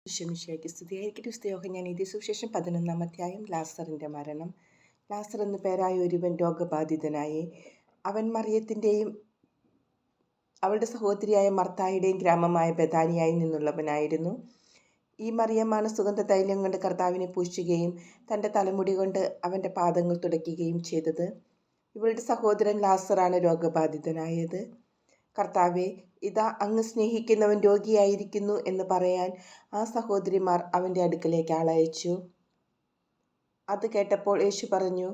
ഈശോമിശിഹായ്ക്ക് സ്തുതിയായിരിക്കട്ടെ. യോഹന്നാൻ സുവിശേഷം 11-ാം അധ്യായം. ലാസറിൻ്റെ മരണം. ലാസർ എന്നു പേരായ ഒരുവൻ രോഗബാധിതനായി. അവൻ മറിയത്തിൻ്റെയും അവളുടെ സഹോദരിയായ മർത്തായുടെയും ഗ്രാമമായ ബെഥാനിയായിൽ നിന്നുള്ളവനായിരുന്നു. ഈ മറിയമാണ് സുഗന്ധ തൈലം കൊണ്ട് കർത്താവിനെ പൂശുകയും തൻ്റെ തലമുടി കൊണ്ട് അവൻ്റെ പാദങ്ങൾ തുടയ്ക്കുകയും ചെയ്തത്. ഇവളുടെ സഹോദരൻ ലാസറാണ് രോഗബാധിതനായത്. കർത്താവെ, ഇതാ അങ്ങ് സ്നേഹിക്കുന്നവൻ രോഗിയായിരിക്കുന്നു എന്ന് പറയാൻ ആ സഹോദരിമാർ അവൻ്റെ അടുക്കലേക്ക് ആളയച്ചു. അത് കേട്ടപ്പോൾ യേശു പറഞ്ഞു,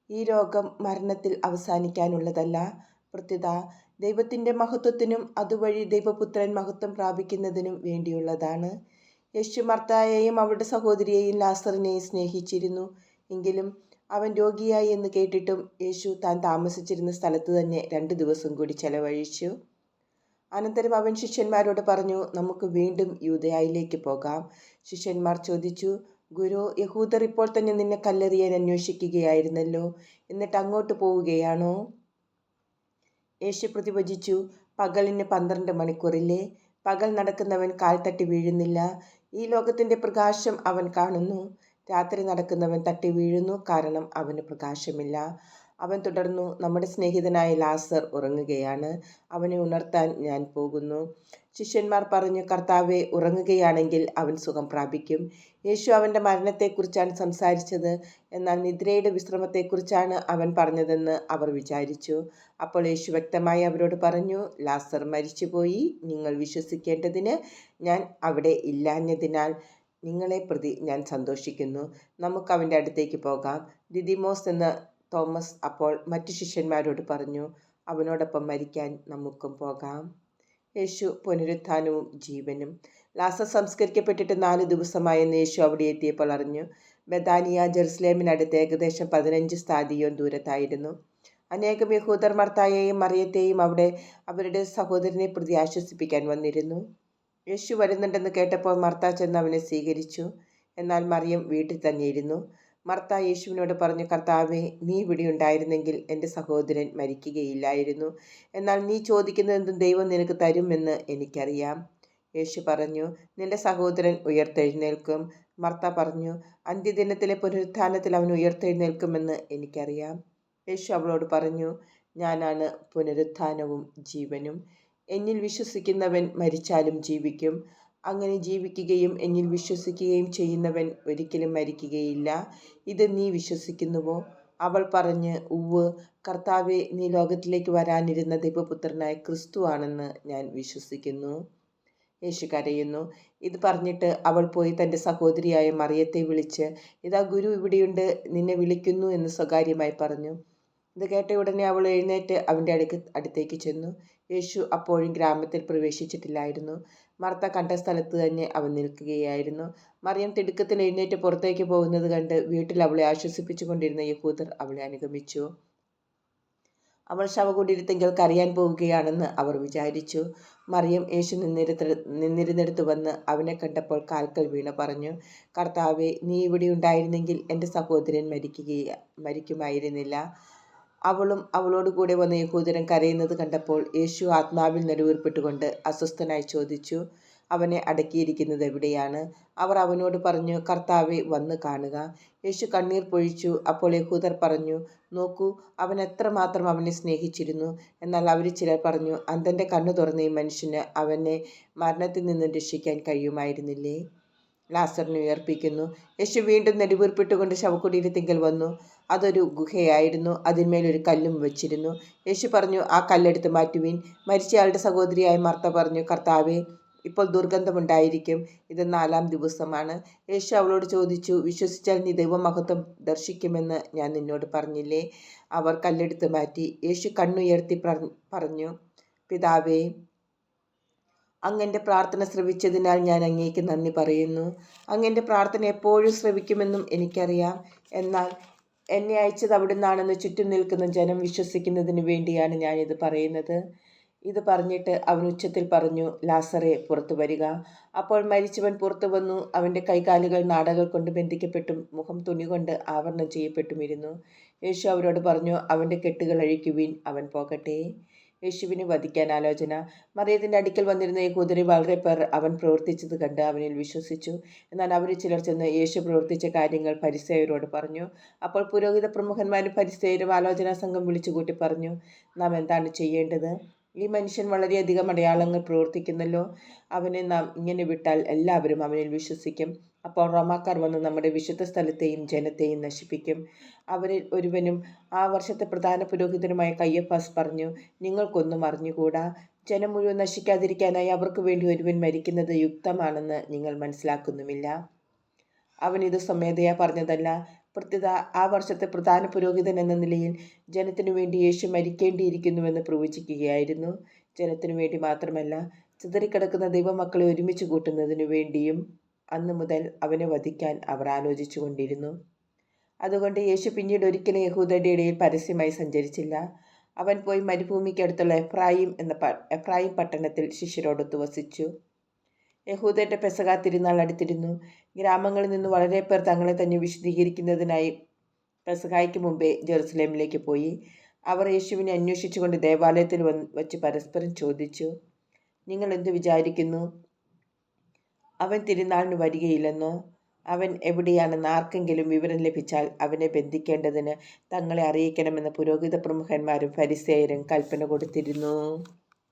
ഈ രോഗം മരണത്തിൽ അവസാനിക്കാനുള്ളതല്ല, പ്രത്യുത ദൈവത്തിൻ്റെ മഹത്വത്തിനും അതുവഴി ദൈവപുത്രൻ മഹത്വം പ്രാപിക്കുന്നതിനും വേണ്ടിയുള്ളതാണ്. യേശു മർത്തായെയും അവളുടെ സഹോദരിയെയും ലാസറിനെയും സ്നേഹിച്ചിരുന്നു. എങ്കിലും അവൻ രോഗിയായി എന്ന് കേട്ടിട്ടും യേശു താൻ താമസിച്ചിരുന്ന സ്ഥലത്ത് തന്നെ 2 ദിവസം കൂടി ചെലവഴിച്ചു. അനന്തരം അവൻ ശിഷ്യന്മാരോട് പറഞ്ഞു, നമുക്ക് വീണ്ടും യൂദയായിലേക്ക് പോകാം. ശിഷ്യന്മാർ ചോദിച്ചു, ഗുരു, യഹൂദർ ഇപ്പോൾ തന്നെ നിന്നെ കല്ലെറിയാൻ അന്വേഷിക്കുകയായിരുന്നല്ലോ, എന്നിട്ട് അങ്ങോട്ട് പോവുകയാണോ? യേശു പ്രതിവചിച്ചു, പകലിന് 12 മണിക്കൂറില്ലേ? പകൽ നടക്കുന്നവൻ കാൽ തട്ടി വീഴുന്നില്ല, ഈ ലോകത്തിൻ്റെ പ്രകാശം അവൻ കാണുന്നു. രാത്രി നടക്കുന്നവൻ തട്ടി വീഴുന്നു, കാരണം അവന് പ്രകാശമില്ല. അവൻ തുടർന്നു, നമ്മുടെ സ്നേഹിതനായ ലാസർ ഉറങ്ങുകയാണ്, അവനെ ഉണർത്താൻ ഞാൻ പോകുന്നു. ശിഷ്യന്മാർ പറഞ്ഞു, കർത്താവെ, ഉറങ്ങുകയാണെങ്കിൽ അവൻ സുഖം പ്രാപിക്കും. യേശു അവൻ്റെ മരണത്തെക്കുറിച്ചാണ് സംസാരിച്ചത്, എന്നാൽ നിദ്രയുടെ വിശ്രമത്തെക്കുറിച്ചാണ് അവൻ പറഞ്ഞതെന്ന് അവർ വിചാരിച്ചു. അപ്പോൾ യേശു വ്യക്തമായി അവരോട് പറഞ്ഞു, ലാസർ മരിച്ചുപോയി. നിങ്ങൾ വിശ്വസിക്കേണ്ടതിന് ഞാൻ അവിടെ ഇല്ലാഞ്ഞതിനാൽ നിങ്ങളെ പ്രതി ഞാൻ സന്തോഷിക്കുന്നു. നമുക്ക് അവൻ്റെ അടുത്തേക്ക് പോകാം. ദിദിമോസ് എന്ന തോമസ് അപ്പോൾ മറ്റു ശിഷ്യന്മാരോട് പറഞ്ഞു, അവനോടൊപ്പം മരിക്കാൻ നമുക്കും പോകാം. യേശു പുനരുത്ഥാനവും ജീവനും. ലാസർ സംസ്കരിക്കപ്പെട്ടിട്ട് 4 ദിവസമായെന്ന് യേശു അവിടെ എത്തിയപ്പോൾ അറിഞ്ഞു. ബെഥാനിയ ജെറുസലേമിനടുത്ത് ഏകദേശം 15 സ്ഥാദിയോൻ ദൂരത്തായിരുന്നു. അനേകം യഹൂദർ മർത്തായെയും മറിയത്തെയും അവിടെ അവരുടെ സഹോദരനെ പ്രതി ആശ്വസിപ്പിക്കാൻ വന്നിരുന്നു. യേശു വരുന്നുണ്ടെന്ന് കേട്ടപ്പോൾ മർത്ത ചെന്ന് അവനെ സ്വീകരിച്ചു. എന്നാൽ മറിയം വീട്ടിൽ തന്നെയിരുന്നു. മർത്ത യേശുവിനോട് പറഞ്ഞു, കർത്താവെ, നീ ഇവിടെ ഉണ്ടായിരുന്നെങ്കിൽ എൻ്റെ സഹോദരൻ മരിക്കുകയില്ലായിരുന്നു. എന്നാൽ നീ ചോദിക്കുന്നതെന്തും ദൈവം നിനക്ക് തരുമെന്ന് എനിക്കറിയാം. യേശു പറഞ്ഞു, നിന്റെ സഹോദരൻ ഉയർത്തെഴുന്നേൽക്കും. മർത്ത പറഞ്ഞു, അന്ത്യദിനത്തിലെ പുനരുത്ഥാനത്തിൽ അവൻ ഉയർത്തെഴുന്നേൽക്കുമെന്ന് എനിക്കറിയാം. യേശു അവളോട് പറഞ്ഞു, ഞാനാണ് പുനരുത്ഥാനവും ജീവനും. എന്നിൽ വിശ്വസിക്കുന്നവൻ മരിച്ചാലും ജീവിക്കും. അങ്ങനെ ജീവിക്കുകയും എന്നിൽ വിശ്വസിക്കുകയും ചെയ്യുന്നവൻ ഒരിക്കലും മരിക്കുകയില്ല. ഇത് നീ വിശ്വസിക്കുന്നുവോ? അവൾ പറഞ്ഞ്, ഉവ്വ് കർത്താവെ, നീ ലോകത്തിലേക്ക് വരാനിരുന്ന ദൈവപുത്രനായ ക്രിസ്തു ആണെന്ന് ഞാൻ വിശ്വസിക്കുന്നു. യേശു കരയുന്നു. ഇത് പറഞ്ഞിട്ട് അവൾ പോയി തൻ്റെ സഹോദരിയായ മറിയത്തെ വിളിച്ച്, ഇതാ ഗുരു ഇവിടെയുണ്ട്, നിന്നെ വിളിക്കുന്നു എന്ന് സ്വകാര്യമായി പറഞ്ഞു. ഇത് കേട്ട ഉടനെ അവൾ എഴുന്നേറ്റ് അവൻ്റെ അടുത്തേക്ക് ചെന്നു. യേശു അപ്പോഴും ഗ്രാമത്തിൽ പ്രവേശിച്ചിട്ടില്ലായിരുന്നു. മർത്ത കണ്ട സ്ഥലത്ത് തന്നെ അവൻ നിൽക്കുകയായിരുന്നു. മറിയം തിടുക്കത്തിൽ എഴുന്നേറ്റ് പുറത്തേക്ക് പോകുന്നത് കണ്ട് വീട്ടിൽ അവളെ ആശ്വസിപ്പിച്ചു കൊണ്ടിരുന്ന യഹൂദർ അവളെ അനുഗമിച്ചു. അവൾ ശവകുടീരത്തിങ്കൽ കരയാൻ പോവുകയാണെന്ന് അവർ വിചാരിച്ചു. മറിയം യേശു നിന്നിരുന്നിടത്ത് വന്ന് അവനെ കണ്ടപ്പോൾ കാൽക്കൽ വീണ് പറഞ്ഞു, കർത്താവെ, നീ ഇവിടെ ഉണ്ടായിരുന്നെങ്കിൽ എൻ്റെ സഹോദരൻ മരിക്കുമായിരുന്നില്ല. അവളും അവളോട് കൂടെ വന്ന യഹൂദരൻ കരയുന്നത് കണ്ടപ്പോൾ യേശു ആത്മാവിൽ നെടുവീർപ്പിട്ടുകൊണ്ട് അസ്വസ്ഥനായി ചോദിച്ചു, അവനെ അടക്കിയിരിക്കുന്നത് എവിടെയാണ്? അവർ അവനോട് പറഞ്ഞു, കർത്താവെ, വന്ന് കാണുക. യേശു കണ്ണീർ പൊഴിച്ചു. അപ്പോൾ യഹൂദർ പറഞ്ഞു, നോക്കൂ, അവൻ എത്രമാത്രം അവനെ സ്നേഹിച്ചിരുന്നു. എന്നാൽ അവരിൽ ചിലർ പറഞ്ഞു, അന്ധൻ്റെ കണ്ണു തുറന്ന ഈ മനുഷ്യന് അവനെ മരണത്തിൽ നിന്നും രക്ഷിക്കാൻ കഴിയുമായിരുന്നില്ലേ? ലാസറിനെ ഉയർപ്പിക്കുന്നു. യേശു വീണ്ടും നെടുവീർപ്പിട്ടുകൊണ്ട് ശവകുടീരത്തിങ്കൽ വന്നു. അതൊരു ഗുഹയായിരുന്നു. അതിന്മേലൊരു കല്ലും വെച്ചിരുന്നു. യേശു പറഞ്ഞു, ആ കല്ലെടുത്ത് മാറ്റുവിൻ. മരിച്ചയാളുടെ സഹോദരിയായ മർത്ത പറഞ്ഞു, കർത്താവെ, ഇപ്പോൾ ദുർഗന്ധമുണ്ടായിരിക്കും. ഇത് 4-ാം ദിവസമാണ്. യേശു അവളോട് ചോദിച്ചു, വിശ്വസിച്ചാൽ നീ ദൈവമഹത്വം ദർശിക്കുമെന്ന് ഞാൻ നിന്നോട് പറഞ്ഞില്ലേ? അവർ കല്ലെടുത്ത് മാറ്റി. യേശു കണ്ണുയർത്തി പറഞ്ഞു, പിതാവേ, അങ്ങൻ്റെ പ്രാർത്ഥന ശ്രവിച്ചതിനാൽ ഞാൻ അങ്ങേക്ക് നന്ദി പറയുന്നു. അങ്ങൻ്റെ പ്രാർത്ഥന എപ്പോഴും ശ്രവിക്കുമെന്നും എനിക്കറിയാം. എന്നാൽ എന്നെ അയച്ചത് അവിടുന്നാണെന്ന് ചുറ്റും നിൽക്കുന്ന ജനം വിശ്വസിക്കുന്നതിന് വേണ്ടിയാണ് ഞാനിത് പറയുന്നത്. ഇത് പറഞ്ഞിട്ട് അവൻ ഉച്ചത്തിൽ പറഞ്ഞു, ലാസറെ, പുറത്തു വരിക. അപ്പോൾ മരിച്ചവൻ പുറത്തു വന്നു. അവൻ്റെ കൈകാലുകൾ നാടകൾ കൊണ്ട് ബന്ധിക്കപ്പെട്ടും മുഖം തുണി കൊണ്ട് ആവരണം ചെയ്യപ്പെട്ടുമിരുന്നു. യേശു അവരോട് പറഞ്ഞു, അവൻ്റെ കെട്ടുകൾ അഴിക്കുവിൻ, അവൻ പോകട്ടെ. യേശുവിനെ വധിക്കാൻ ആലോചന. മറിയത്തിൻ്റെ അടുക്കൽ വന്നിരുന്ന യഹൂദരിൽ വളരെ പേർ അവൻ പ്രവർത്തിച്ചത് കണ്ട് അവനിൽ വിശ്വസിച്ചു. എന്നാൽ അവരിൽ ചിലർ ചെന്ന് യേശു പ്രവർത്തിച്ച കാര്യങ്ങൾ ഫരിസേയരോട് പറഞ്ഞു. അപ്പോൾ പുരോഹിത പ്രമുഖന്മാരും ഫരിസേയരും ആലോചനാ സംഘം വിളിച്ചുകൂട്ടി പറഞ്ഞു, നാം എന്താണ് ചെയ്യേണ്ടത്? ഈ മനുഷ്യൻ വളരെയധികം അടയാളങ്ങൾ പ്രവർത്തിക്കുന്നല്ലോ. അവനെ നാം ഇങ്ങനെ വിട്ടാൽ എല്ലാവരും അവനിൽ വിശ്വസിക്കും. അപ്പോൾ റോമാക്കാർ വന്ന് നമ്മുടെ വിശുദ്ധ സ്ഥലത്തെയും ജനത്തെയും നശിപ്പിക്കും. അവരിൽ ഒരുവനും ആ വർഷത്തെ പ്രധാന പുരോഹിതനുമായ കയ്യഫാസ് പറഞ്ഞു, നിങ്ങൾക്കൊന്നും അറിഞ്ഞുകൂടാ. ജനം മുഴുവൻ നശിക്കാതിരിക്കാനായി അവർക്ക് വേണ്ടി ഒരുവൻ മരിക്കുന്നത് യുക്തമാണെന്ന് നിങ്ങൾ മനസ്സിലാക്കുന്നുമില്ല. അവൻ ഇത് സ്വമേധയാ പറഞ്ഞതല്ല. പ്രത്യുത ആ വർഷത്തെ പ്രധാന പുരോഹിതൻ എന്ന നിലയിൽ ജനത്തിനു വേണ്ടി യേശു മരിക്കേണ്ടിയിരിക്കുന്നുവെന്ന് പ്രവചിക്കുകയായിരുന്നു. ജനത്തിനു വേണ്ടി മാത്രമല്ല, ചിതറിക്കിടക്കുന്ന ദൈവമക്കളെ ഒരുമിച്ച് കൂട്ടുന്നതിനു വേണ്ടിയും അന്നു മുതൽ അവനെ വധിക്കാൻ അവർ ആലോചിച്ചു കൊണ്ടിരുന്നു. അതുകൊണ്ട് യേശു പിന്നീട് ഒരിക്കലും യഹൂദരുടെ ഇടയിൽ പരസ്യമായി സഞ്ചരിച്ചില്ല. അവൻ പോയി മരുഭൂമിക്കടുത്തുള്ള എഫ്രായിം പട്ടണത്തിൽ ശിഷ്യരോടൊത്ത് വസിച്ചു. യഹൂദരുടെ പെസഹ തിരുനാൾ അടുത്തിരുന്നു. ഗ്രാമങ്ങളിൽ നിന്ന് വളരെ പേർ തങ്ങളെ തന്നെ വിശദീകരിക്കുന്നതിനായി പെസഹായ്ക്ക് മുമ്പേ ജെറുസലേമിലേക്ക് പോയി. അവർ യേശുവിനെ അന്വേഷിച്ചുകൊണ്ട് ദേവാലയത്തിൽ വച്ച് പരസ്പരം ചോദിച്ചു, നിങ്ങൾ എന്തു വിചാരിക്കുന്നു? അവൻ തിരുനാളിന് വരികയില്ലെന്നോ? അവൻ എവിടെയാണെന്ന് ആർക്കെങ്കിലും വിവരം ലഭിച്ചാൽ അവനെ ബന്ധിക്കേണ്ടതിന് തങ്ങളെ അറിയിക്കണമെന്ന് പുരോഹിത പ്രമുഖന്മാരും ഫരിസേയരും കൽപ്പന കൊടുത്തിരുന്നു.